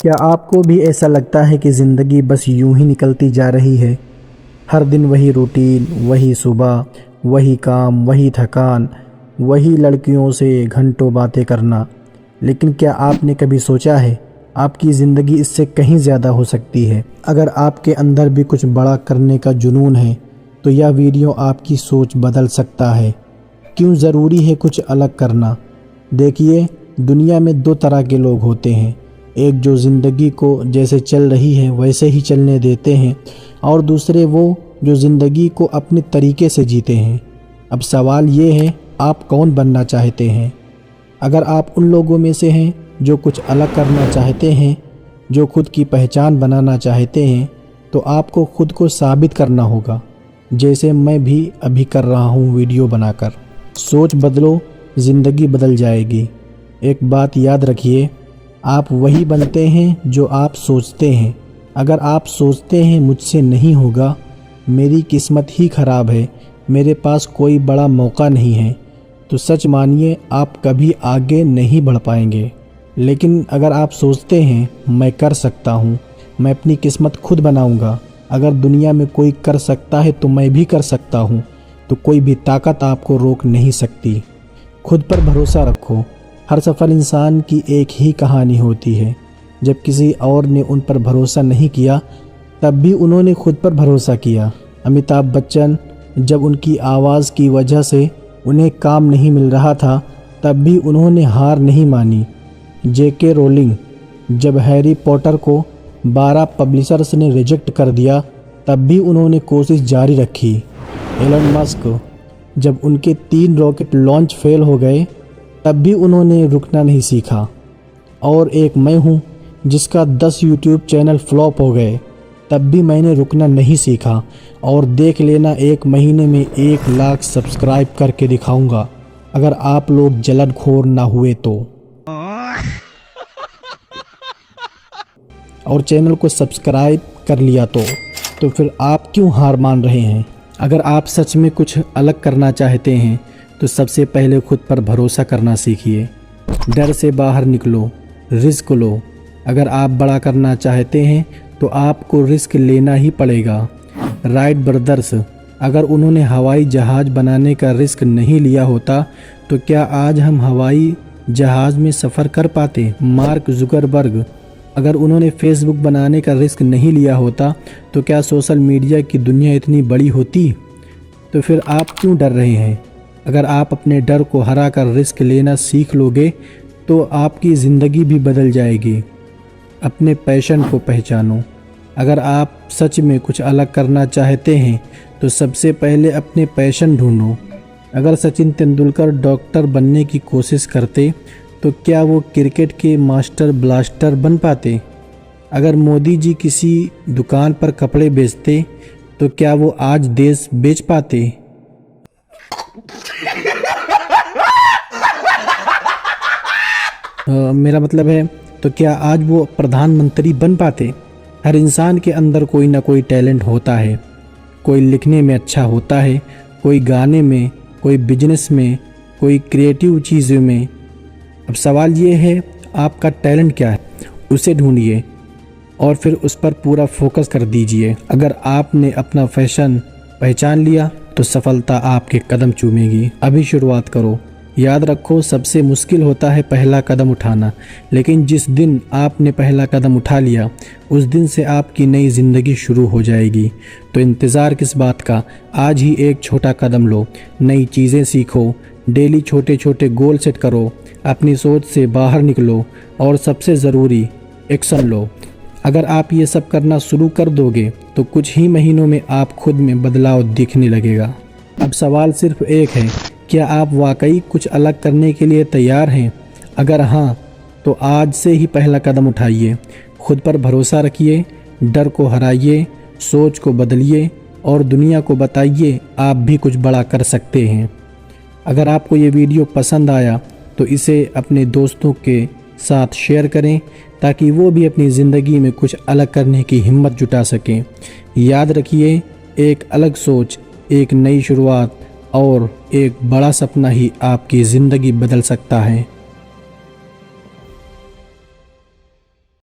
क्या आपको भी ऐसा लगता है कि ज़िंदगी बस यूं ही निकलती जा रही है? हर दिन वही रूटीन, वही सुबह, वही काम, वही थकान, वही लड़कियों से घंटों बातें करना। लेकिन क्या आपने कभी सोचा है आपकी ज़िंदगी इससे कहीं ज़्यादा हो सकती है? अगर आपके अंदर भी कुछ बड़ा करने का जुनून है तो यह वीडियो आपकी सोच बदल सकता है। क्यों ज़रूरी है कुछ अलग करना? देखिए, दुनिया में दो तरह के लोग होते हैं। एक जो ज़िंदगी को जैसे चल रही है वैसे ही चलने देते हैं, और दूसरे वो जो ज़िंदगी को अपने तरीके से जीते हैं। अब सवाल ये है, आप कौन बनना चाहते हैं? अगर आप उन लोगों में से हैं जो कुछ अलग करना चाहते हैं, जो खुद की पहचान बनाना चाहते हैं, तो आपको खुद को साबित करना होगा, जैसे मैं भी अभी कर रहा हूँ वीडियो बनाकर। सोच बदलो, ज़िंदगी बदल जाएगी। एक बात याद रखिए, आप वही बनते हैं जो आप सोचते हैं। अगर आप सोचते हैं मुझसे नहीं होगा, मेरी किस्मत ही ख़राब है, मेरे पास कोई बड़ा मौका नहीं है, तो सच मानिए आप कभी आगे नहीं बढ़ पाएंगे। लेकिन अगर आप सोचते हैं मैं कर सकता हूँ, मैं अपनी किस्मत खुद बनाऊँगा, अगर दुनिया में कोई कर सकता है तो मैं भी कर सकता हूँ, तो कोई भी ताकत आपको रोक नहीं सकती। खुद पर भरोसा रखो। हर सफल इंसान की एक ही कहानी होती है। जब किसी और ने उन पर भरोसा नहीं किया, तब भी उन्होंने खुद पर भरोसा किया। अमिताभ बच्चन, जब उनकी आवाज़ की वजह से उन्हें काम नहीं मिल रहा था, तब भी उन्होंने हार नहीं मानी। जेके रोलिंग, जब हैरी पॉटर को 12 पब्लिशर्स ने रिजेक्ट कर दिया, तब भी उन्होंने कोशिश जारी रखी। एलन मस्क, जब उनके 3 रॉकेट लॉन्च फेल हो गए, तब भी उन्होंने रुकना नहीं सीखा। और एक मैं हूँ जिसका 10 यूट्यूब चैनल फ्लॉप हो गए, तब भी मैंने रुकना नहीं सीखा। और देख लेना, 1 महीने में 1 लाख सब्सक्राइब करके दिखाऊंगा, अगर आप लोग जलनखोर ना हुए तो। और चैनल को सब्सक्राइब कर लिया तो फिर आप क्यों हार मान रहे हैं? अगर आप सच में कुछ अलग करना चाहते हैं तो सबसे पहले खुद पर भरोसा करना सीखिए। डर से बाहर निकलो, रिस्क लो। अगर आप बड़ा करना चाहते हैं तो आपको रिस्क लेना ही पड़ेगा। राइट ब्रदर्स, अगर उन्होंने हवाई जहाज़ बनाने का रिस्क नहीं लिया होता तो क्या आज हम हवाई जहाज़ में सफ़र कर पाते? मार्क जुकरबर्ग, अगर उन्होंने फेसबुक बनाने का रिस्क नहीं लिया होता तो क्या सोशल मीडिया की दुनिया इतनी बड़ी होती? तो फिर आप क्यों डर रहे हैं? अगर आप अपने डर को हरा कर रिस्क लेना सीख लोगे तो आपकी ज़िंदगी भी बदल जाएगी। अपने पैशन को पहचानो। अगर आप सच में कुछ अलग करना चाहते हैं तो सबसे पहले अपने पैशन ढूंढो। अगर सचिन तेंदुलकर डॉक्टर बनने की कोशिश करते तो क्या वो क्रिकेट के मास्टर ब्लास्टर बन पाते? अगर मोदी जी किसी दुकान पर कपड़े बेचते तो क्या वो आज देश बेच पाते? मेरा मतलब है, तो क्या आज वो प्रधानमंत्री बन पाते? हर इंसान के अंदर कोई ना कोई टैलेंट होता है। कोई लिखने में अच्छा होता है, कोई गाने में, कोई बिजनेस में, कोई क्रिएटिव चीज़ों में। अब सवाल ये है, आपका टैलेंट क्या है? उसे ढूंढिए और फिर उस पर पूरा फोकस कर दीजिए। अगर आपने अपना पैशन पहचान लिया तो सफलता आपके कदम चूमेगी। अभी शुरुआत करो। याद रखो, सबसे मुश्किल होता है पहला कदम उठाना, लेकिन जिस दिन आपने पहला कदम उठा लिया उस दिन से आपकी नई ज़िंदगी शुरू हो जाएगी। तो इंतज़ार किस बात का? आज ही एक छोटा कदम लो, नई चीज़ें सीखो, डेली छोटे छोटे गोल सेट करो, अपनी सोच से बाहर निकलो और सबसे ज़रूरी एक्शन लो। अगर आप ये सब करना शुरू कर दोगे तो कुछ ही महीनों में आप खुद में बदलाव दिखने लगेगा। अब सवाल सिर्फ एक है, क्या आप वाकई कुछ अलग करने के लिए तैयार हैं? अगर हाँ, तो आज से ही पहला कदम उठाइए। खुद पर भरोसा रखिए, डर को हराइए, सोच को बदलिए और दुनिया को बताइए आप भी कुछ बड़ा कर सकते हैं। अगर आपको ये वीडियो पसंद आया तो इसे अपने दोस्तों के साथ शेयर करें ताकि वो भी अपनी ज़िंदगी में कुछ अलग करने की हिम्मत जुटा सकें। याद रखिए, एक अलग सोच, एक नई शुरुआत और एक बड़ा सपना ही आपकी ज़िंदगी बदल सकता है।